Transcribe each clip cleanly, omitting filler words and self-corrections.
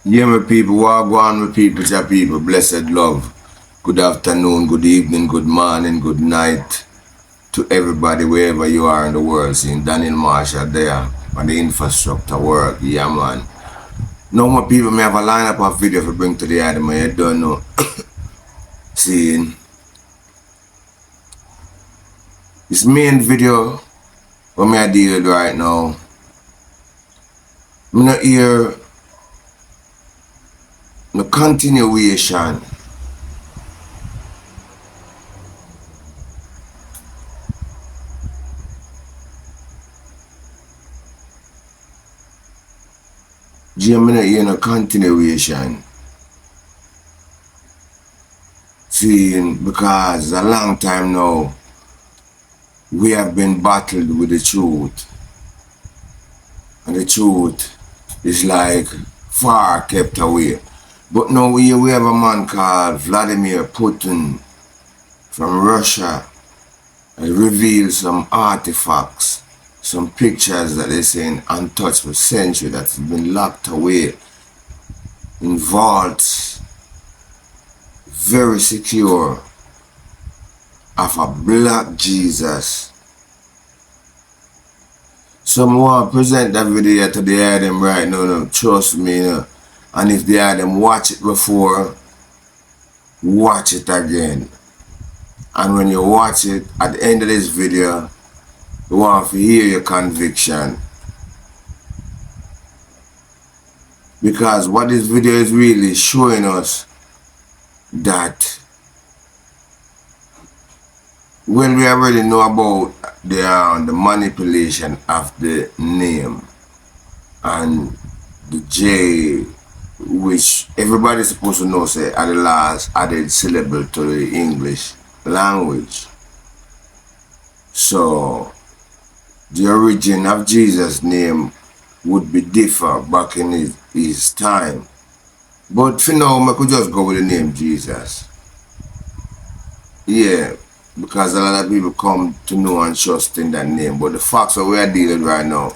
Yeah, my people, walk on with people, your people, blessed love. Good afternoon, good evening, good morning, good night to everybody wherever you are in the world. Seeing Daniel Marshall there on the infrastructure work, yeah man. No more people may have a lineup of video to bring to the item, you don't know. Seeing this main video what me I deal with right now. I'm not here no continuation. I'm not here no continuation. Seeing because a long time now we have been battled with the truth. And the truth is like far kept away. But now we have a man called Vladimir Putin from Russia that revealed some artifacts, some pictures that they say untouched for centuries that's been locked away in vaults, very secure, of a black Jesus. Some want to present that video to the item right now, no, trust me, no. And if they had them watch it before, watch it again. And when you watch it, at the end of this video, you want to hear your conviction. Because what this video is really showing us that when we already know about the manipulation of the name and the J, which everybody's supposed to know, say, are the last added syllable to the English language. So the origin of Jesus' name would be different back in his time. But for now, I could just go with the name Jesus. Yeah, because a lot of people come to know and trust in that name. But the facts that we are dealing right now,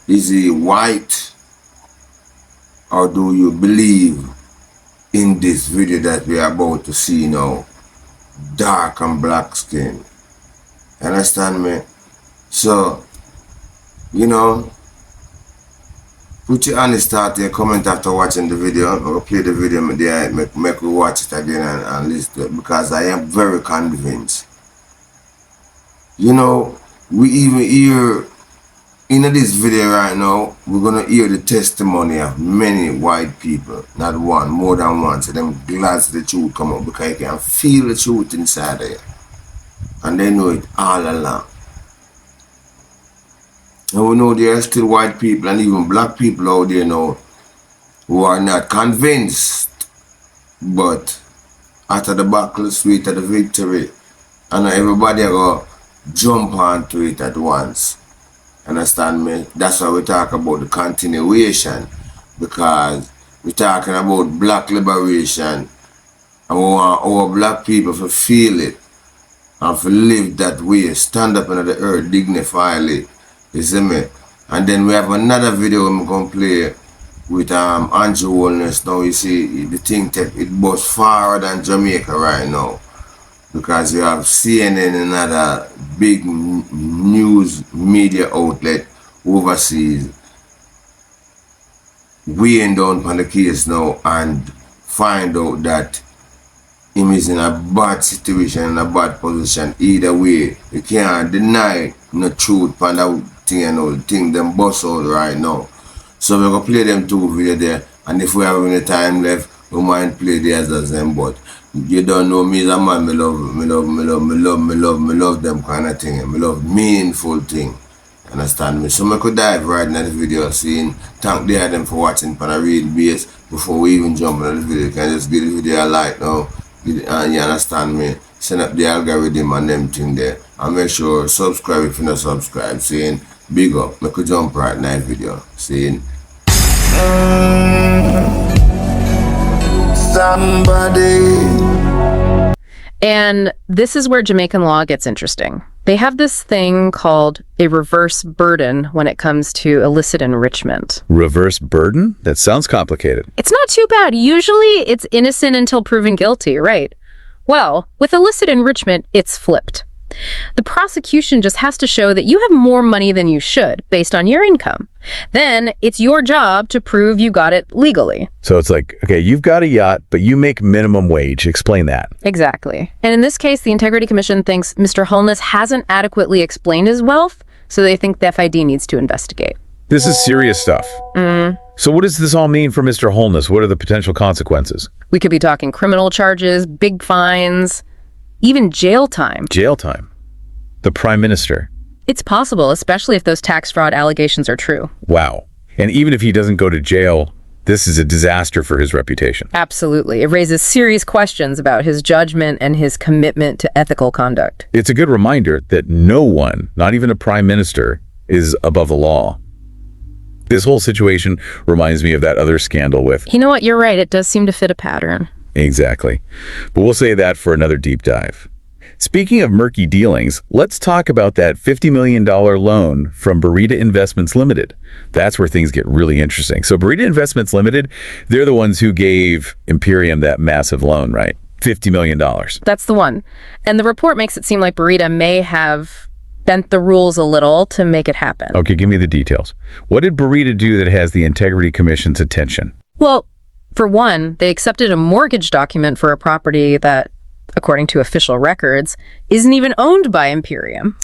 is he white or do you believe in this video that we are about to see now? Dark and black skin. Understand me? So, you know, put your honest thought there, comment after watching the video. I'll play the video there, make we watch it again and listen to it, because I am very convinced. You know, we even hear in this video right now, we're gonna hear the testimony of many white people, not one, more than one. So them glad the truth come up because you can feel the truth inside of you. And they know it all along. And we know there are still white people and even black people out there now who are not convinced. But after the battle, sweet of the victory, and everybody go jump onto it at once. Understand me? That's why we talk about the continuation, because we're talking about black liberation and we want our black people to feel it and to live that way, stand up under the earth dignifiedly. You see me? And then we have another video I'm going to play with Andrew Holness. Now you see the thing it goes farther than Jamaica right now, because you have CNN and another big news media outlet overseas weighing down on the case now and find out that him is in a bad situation, in a bad position. Either way, you can't deny no truth on that thing and all the thing them bust out right now. So we're gonna play them two video there, and if we have any time left, we might play the others them. But you don't know me as a man, me love them kind of thing. Me love meaningful thing. Understand me? So I could dive right into the video scene. Thank them for watching for a real base. Before we even jump into the video, you can just give the video a like now. And you understand me? Send up the algorithm and them thing there. And make sure subscribe if you not subscribe. Saying big up. I could jump right into the video. Saying somebody. And this is where Jamaican law gets interesting, They have this thing called a reverse burden when it comes to illicit enrichment. Reverse burden? That sounds complicated. It's not too bad. Usually it's innocent until proven guilty, right? Well, with illicit enrichment, it's flipped. The prosecution just has to show that you have more money than you should based on your income. Then it's your job to prove you got it legally. So it's like, okay, you've got a yacht, but you make minimum wage. Explain that. Exactly. And in this case, the Integrity Commission thinks Mr. Holness hasn't adequately explained his wealth, so they think the FID needs to investigate. This is serious stuff. So what does this all mean for Mr. Holness? What are the potential consequences? We could be talking criminal charges, big fines, even jail time. Jail time. The Prime Minister. It's possible, especially if those tax fraud allegations are true. Wow. And even if he doesn't go to jail, this is a disaster for his reputation. Absolutely. It raises serious questions about his judgment and his commitment to ethical conduct. It's a good reminder that no one, not even a Prime Minister, is above the law. This whole situation reminds me of that other scandal with... You know what? You're right. It does seem to fit a pattern. Exactly. But we'll save that for another deep dive. Speaking of murky dealings, let's talk about that $50 million loan from Burita Investments Limited. That's where things get really interesting. So Burita Investments Limited, they're the ones who gave Imperium that massive loan, right? $50 million. That's the one. And the report makes it seem like Burita may have bent the rules a little to make it happen. Okay, give me the details. What did Burita do that has the Integrity Commission's attention? Well, for one, they accepted a mortgage document for a property that, according to official records, isn't even owned by Imperium.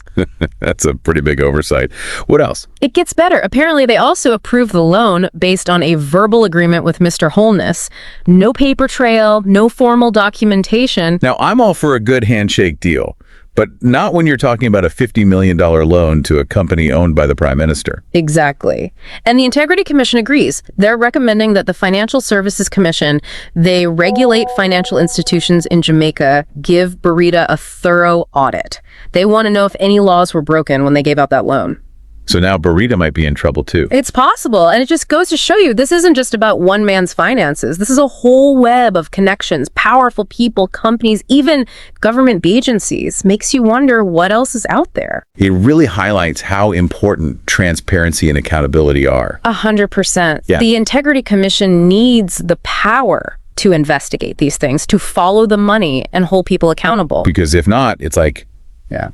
That's a pretty big oversight. What else? It gets better. Apparently, they also approved the loan based on a verbal agreement with Mr. Holness. No paper trail, no formal documentation. Now, I'm all for a good handshake deal, but not when you're talking about a $50 million loan to a company owned by the Prime Minister. Exactly. And the Integrity Commission agrees. They're recommending that the Financial Services Commission, they regulate financial institutions in Jamaica, give Burita a thorough audit. They want to know if any laws were broken when they gave out that loan. So now Burita might be in trouble too. It's possible. And it just goes to show you, this isn't just about one man's finances. This is a whole web of connections, powerful people, companies, even government agencies. Makes you wonder what else is out there. It really highlights how important transparency and accountability are. 100%. Yeah. The Integrity Commission needs the power to investigate these things, to follow the money and hold people accountable. Because if not, it's like,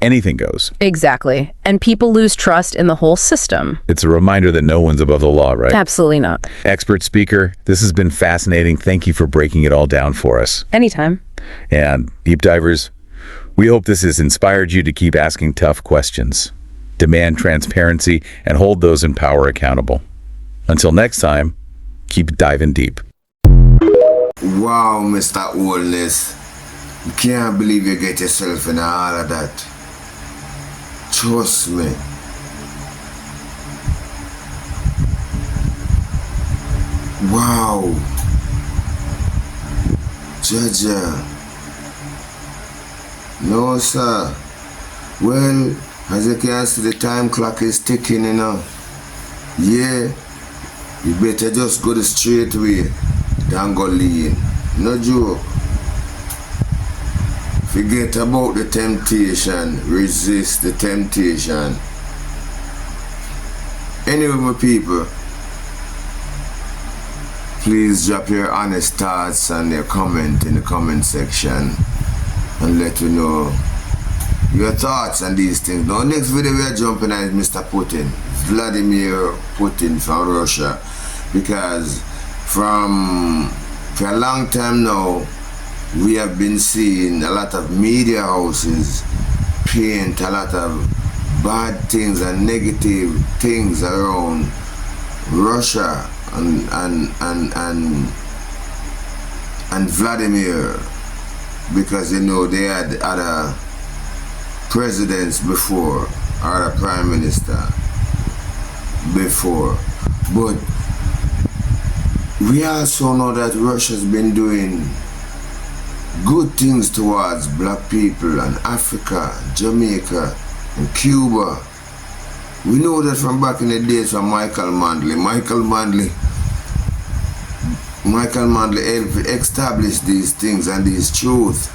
anything goes. Exactly. And people lose trust in the whole system. It's a reminder that no one's above the law, right? Absolutely not. Expert speaker, this has been fascinating. Thank you for breaking it all down for us. Anytime. And deep divers, we hope this has inspired you to keep asking tough questions, demand transparency, and hold those in power accountable. Until next time, keep diving deep. Wow, Mr. Holness. You can't believe you get yourself in all of that. Trust me. Wow. Jaja. No, sir. Well, as you can see, the time clock is ticking, you know. Yeah. You better just go the straight way than go lean. No joke. Forget about the temptation. Resist the temptation. Anyway, my people, please drop your honest thoughts and your comment in the comment section and let me know your thoughts on these things. Now, next video we are jumping on is Mr. Putin, Vladimir Putin from Russia, because for a long time now, we have been seeing a lot of media houses paint a lot of bad things and negative things around Russia and Vladimir, because you know they had other presidents before, or a prime minister before, but we also know that Russia's been doing good things towards black people and Africa, Jamaica and Cuba. We know that from back in the days from Michael Manley. Michael Manley established these things and these truths.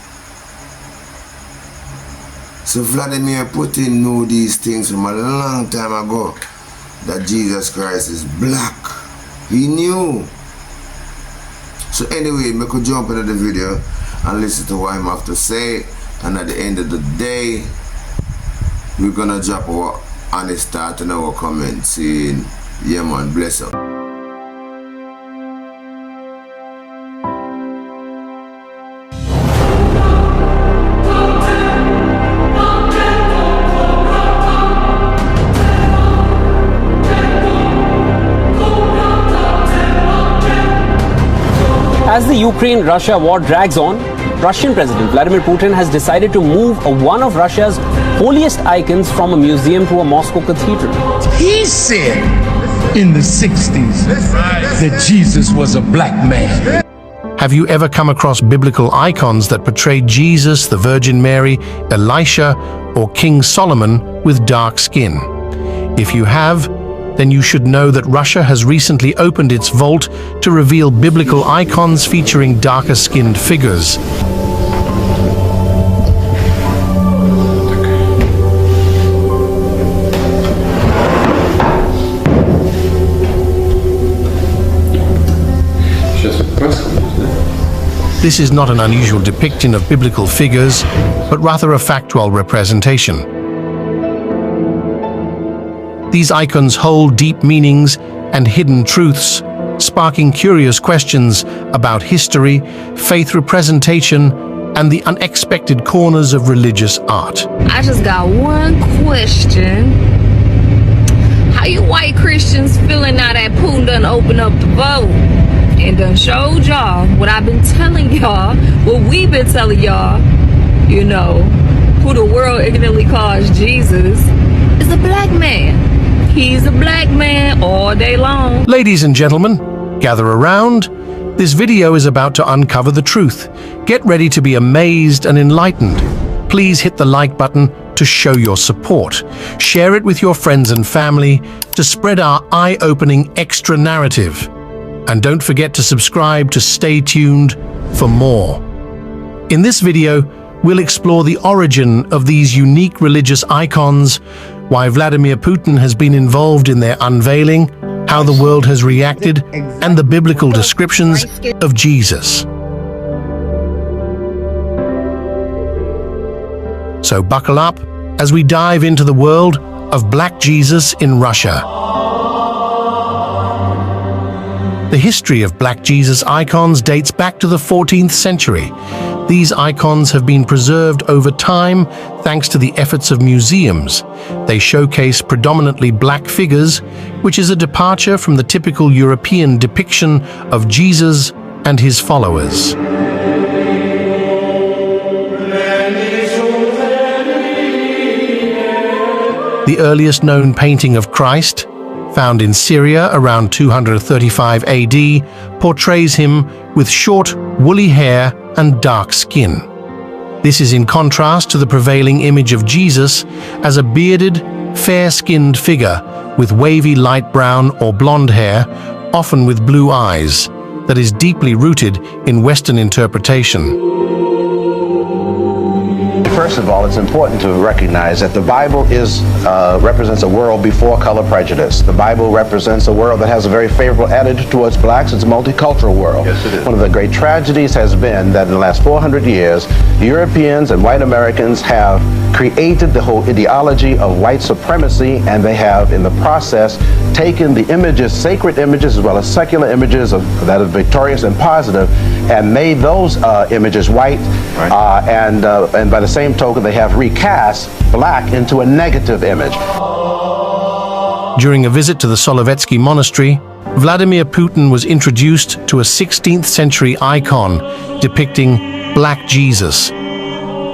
So Vladimir Putin knew these things from a long time ago, that Jesus Christ is black. He knew. So anyway, we could jump into the video and listen to what I have to say, and at the end of the day, we're gonna drop our honest thought and our comments saying, yeah man, bless up. As the Ukraine-Russia war drags on, Russian President Vladimir Putin has decided to move one of Russia's holiest icons from a museum to a Moscow cathedral. He said in the 60s that Jesus was a black man. Have you ever come across biblical icons that portray Jesus, the Virgin Mary, Elisha, or King Solomon with dark skin? If you have, then you should know that Russia has recently opened its vault to reveal biblical icons featuring darker-skinned figures. This is not an unusual depiction of biblical figures, but rather a factual representation. These icons hold deep meanings and hidden truths, sparking curious questions about history, faith representation, and the unexpected corners of religious art. I just got one question. How you white Christians feeling now that Putin done opened up the vote and done showed y'all what I've been telling y'all, what we've been telling y'all, you know, who the world ignorantly calls Jesus, is a black man. He's a black man all day long. Ladies and gentlemen, gather around. This video is about to uncover the truth. Get ready to be amazed and enlightened. Please hit the like button to show your support. Share it with your friends and family to spread our eye-opening extra narrative. And don't forget to subscribe to stay tuned for more. In this video, we'll explore the origin of these unique religious icons, why Vladimir Putin has been involved in their unveiling, how the world has reacted, and the biblical descriptions of Jesus. So buckle up as we dive into the world of Black Jesus in Russia. The history of Black Jesus icons dates back to the 14th century. These icons have been preserved over time thanks to the efforts of museums. They showcase predominantly black figures, which is a departure from the typical European depiction of Jesus and his followers. The earliest known painting of Christ, found in Syria around 235 AD, portrays him with short, woolly hair and dark skin. This is in contrast to the prevailing image of Jesus as a bearded, fair-skinned figure with wavy light brown or blonde hair, often with blue eyes, that is deeply rooted in Western interpretation. First of all, it's important to recognize that the Bible represents a world before color prejudice. The Bible represents a world that has a very favorable attitude towards blacks. It's a multicultural world. Yes, it is. One of the great tragedies has been that in the last 400 years, Europeans and white Americans have created the whole ideology of white supremacy, and they have, in the process, taken the images, sacred images, as well as secular images that are victorious and positive, and made those images white, Right. and by the same token, they have recast black into a negative image. During a visit to the Solovetsky Monastery, Vladimir Putin was introduced to a 16th century icon depicting Black Jesus.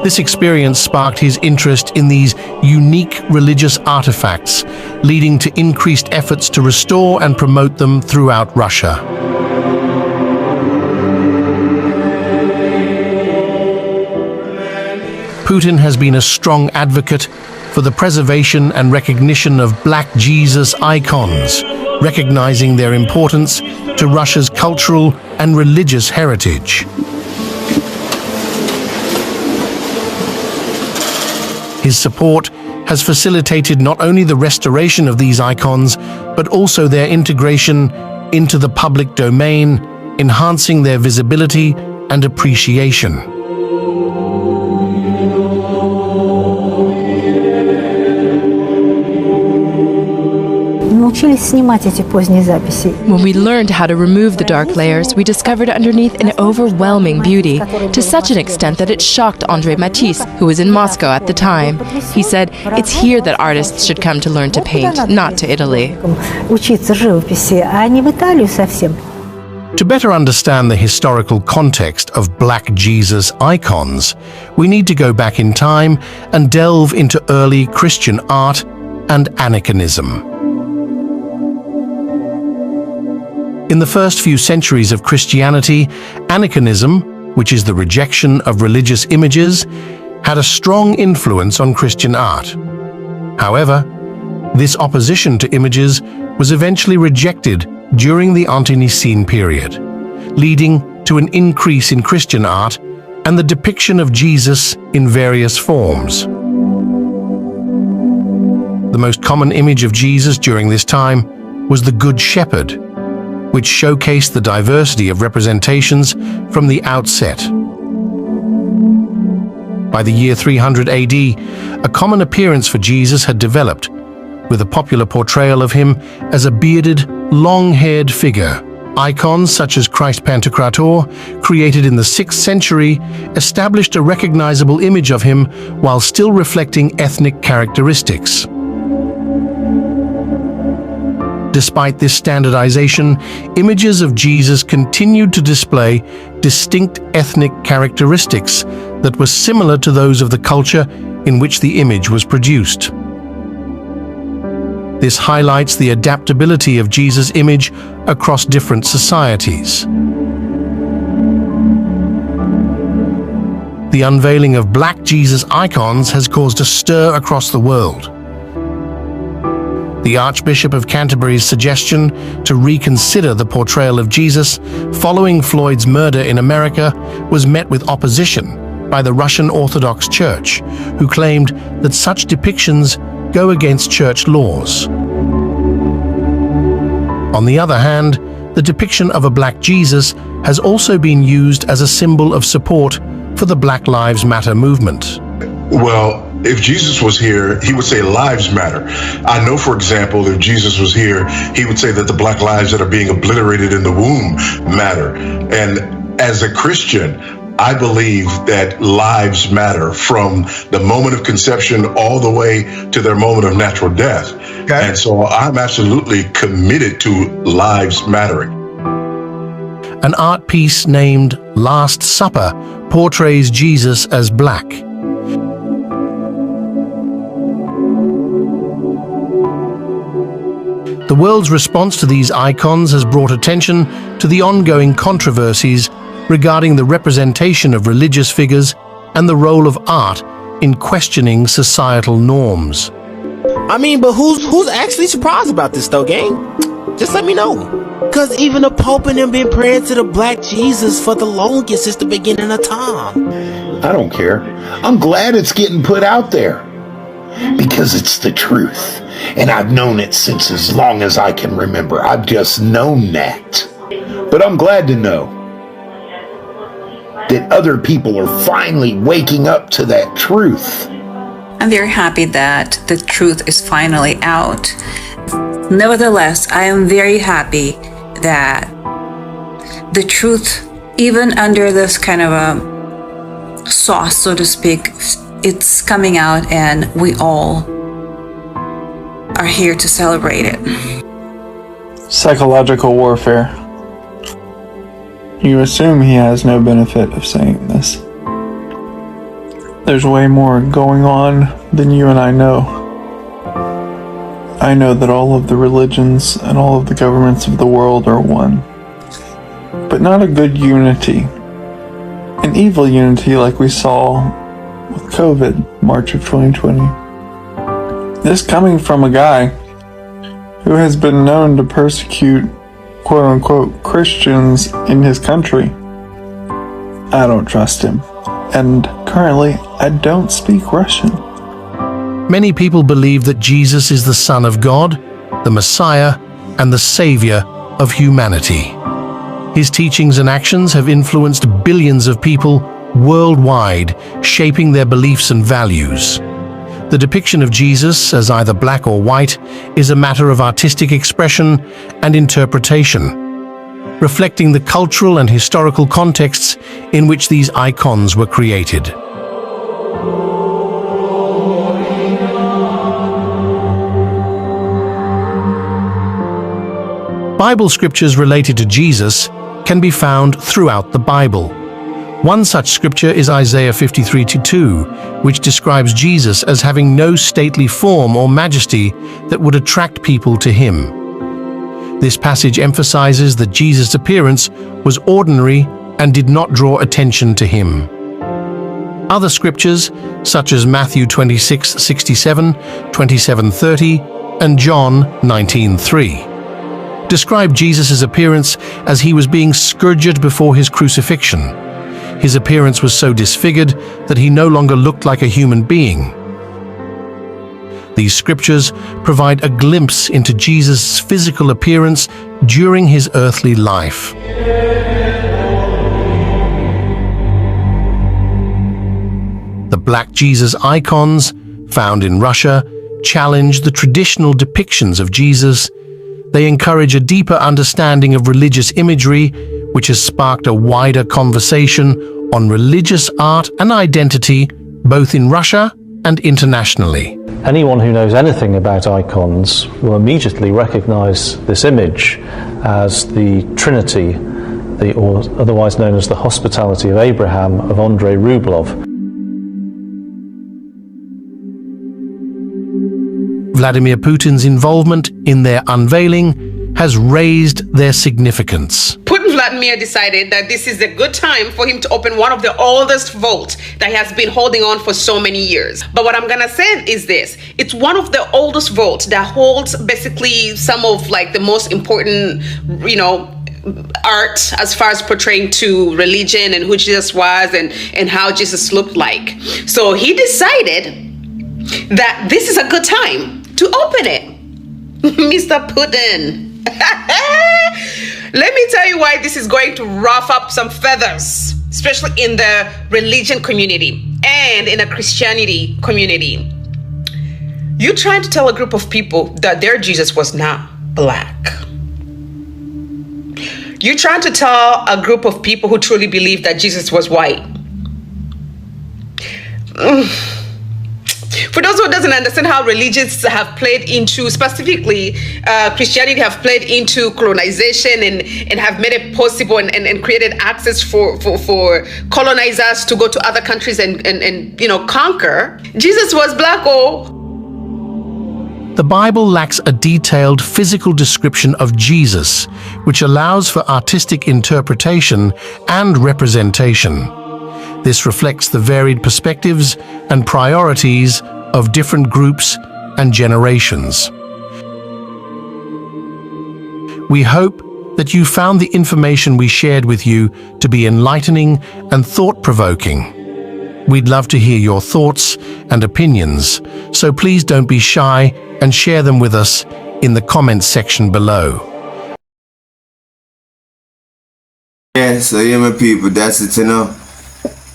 This experience sparked his interest in these unique religious artifacts, leading to increased efforts to restore and promote them throughout Russia. Putin has been a strong advocate for the preservation and recognition of Black Jesus icons, recognizing their importance to Russia's cultural and religious heritage. His support has facilitated not only the restoration of these icons, but also their integration into the public domain, enhancing their visibility and appreciation. When we learned how to remove the dark layers, we discovered underneath an overwhelming beauty, to such an extent that it shocked André Matisse, who was in Moscow at the time. He said, "It's here that artists should come to learn to paint, not to Italy." To better understand the historical context of Black Jesus icons, we need to go back in time and delve into early Christian art and aniconism. In the first few centuries of Christianity, aniconism, which is the rejection of religious images, had a strong influence on Christian art. However, this opposition to images was eventually rejected during the Ante-Nicene period, leading to an increase in Christian art and the depiction of Jesus in various forms. The most common image of Jesus during this time was the Good Shepherd, which showcased the diversity of representations from the outset. By the year 300 AD, a common appearance for Jesus had developed, with a popular portrayal of him as a bearded, long-haired figure. Icons such as Christ Pantocrator, created in the 6th century, established a recognizable image of him while still reflecting ethnic characteristics. Despite this standardization, images of Jesus continued to display distinct ethnic characteristics that were similar to those of the culture in which the image was produced. This highlights the adaptability of Jesus' image across different societies. The unveiling of Black Jesus icons has caused a stir across the world. The Archbishop of Canterbury's suggestion to reconsider the portrayal of Jesus following Floyd's murder in America was met with opposition by the Russian Orthodox Church, who claimed that such depictions go against church laws. On the other hand, the depiction of a Black Jesus has also been used as a symbol of support for the Black Lives Matter movement. Well, if Jesus was here, he would say lives matter. I know, for example, if Jesus was here, he would say that the Black lives that are being obliterated in the womb matter. And as a Christian, I believe that lives matter from the moment of conception all the way to their moment of natural death. Okay. And so I'm absolutely committed to lives mattering. An art piece named Last Supper portrays Jesus as Black. The world's response to these icons has brought attention to the ongoing controversies regarding the representation of religious figures and the role of art in questioning societal norms. I mean, but who's actually surprised about this though, gang? Just let me know. Because even the Pope and them been praying to the Black Jesus for the longest since the beginning of time. I don't care. I'm glad it's getting put out there. Because it's the truth. And I've known it since as long as I can remember. I've just known that. But I'm glad to know that other people are finally waking up to that truth. I'm very happy that the truth is finally out. Nevertheless, I am very happy that the truth, even under this kind of a sauce, so to speak, it's coming out and we all are here to celebrate it. Psychological warfare. You assume he has no benefit of saying this. There's way more going on than you and I know. I know that all of the religions and all of the governments of the world are one. But not a good unity. An evil unity like we saw with COVID, March of 2020. This coming from a guy who has been known to persecute quote-unquote Christians in his country. I don't trust him. And currently, I don't speak Russian. Many people believe that Jesus is the Son of God, the Messiah, and the Savior of humanity. His teachings and actions have influenced billions of people worldwide, shaping their beliefs and values. The depiction of Jesus as either black or white is a matter of artistic expression and interpretation, reflecting the cultural and historical contexts in which these icons were created. Bible scriptures related to Jesus can be found throughout the Bible. One such scripture is Isaiah 53:2, which describes Jesus as having no stately form or majesty that would attract people to him. This passage emphasizes that Jesus' appearance was ordinary and did not draw attention to him. Other scriptures, such as Matthew 26:67, 27:30, and John 19:3, describe Jesus' appearance as he was being scourged before his crucifixion. His appearance was so disfigured that he no longer looked like a human being. These scriptures provide a glimpse into Jesus' physical appearance during his earthly life. The Black Jesus icons, found in Russia, challenge the traditional depictions of Jesus. They encourage a deeper understanding of religious imagery, which has sparked a wider conversation on religious art and identity, both in Russia and internationally. Anyone who knows anything about icons will immediately recognize this image as the Trinity, or otherwise known as the Hospitality of Abraham of Andrei Rublev. Vladimir Putin's involvement in their unveiling has raised their significance. Vladimir decided that this is a good time for him to open one of the oldest vaults that he has been holding on for so many years. But what I'm gonna say is this: it's one of the oldest vaults that holds basically some of like the most important, art as far as portraying to religion and who Jesus was and how Jesus looked like. So he decided that this is a good time to open it. Mr. Putin. Let me tell you why this is going to ruff up some feathers, especially in the religion community and in the Christianity community. You're trying to tell a group of people that their Jesus was not black. You're trying to tell a group of people who truly believe that Jesus was white. For those who doesn't understand how religions have played into, specifically Christianity have played into colonization and have made it possible and created access for colonizers to go to other countries and conquer. Jesus was black. The Bible lacks a detailed physical description of Jesus, which allows for artistic interpretation and representation. This reflects the varied perspectives and priorities of different groups and generations. We hope that you found the information we shared with you to be enlightening and thought-provoking. We'd love to hear your thoughts and opinions, so please don't be shy and share them with us in the comments section below. Yeah, so yeah, my people, that's it,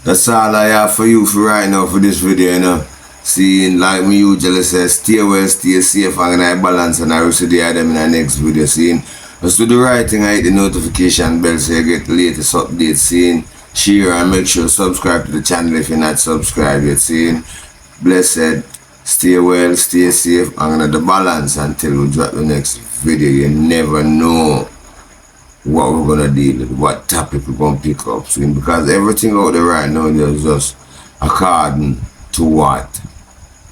That's all I have for you for right now for this video, Seeing, like me usually say, stay well, stay safe, and I balance, and I will see them in the next video. Seeing, just do the right thing, I hit the notification bell so you get the latest updates. Seeing, share and make sure subscribe to the channel if you're not subscribed yet. Seeing, blessed, stay well, stay safe, and the balance until we drop the next video. You never know what we're gonna deal with, what topic we're gonna pick up soon, because everything out there right now is just according to what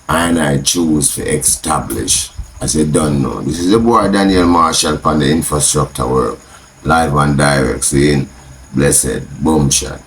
I choose to establish. As you don't know, this is the boy Daniel Marshall on the infrastructure world, live and direct, seeing blessed boom shot.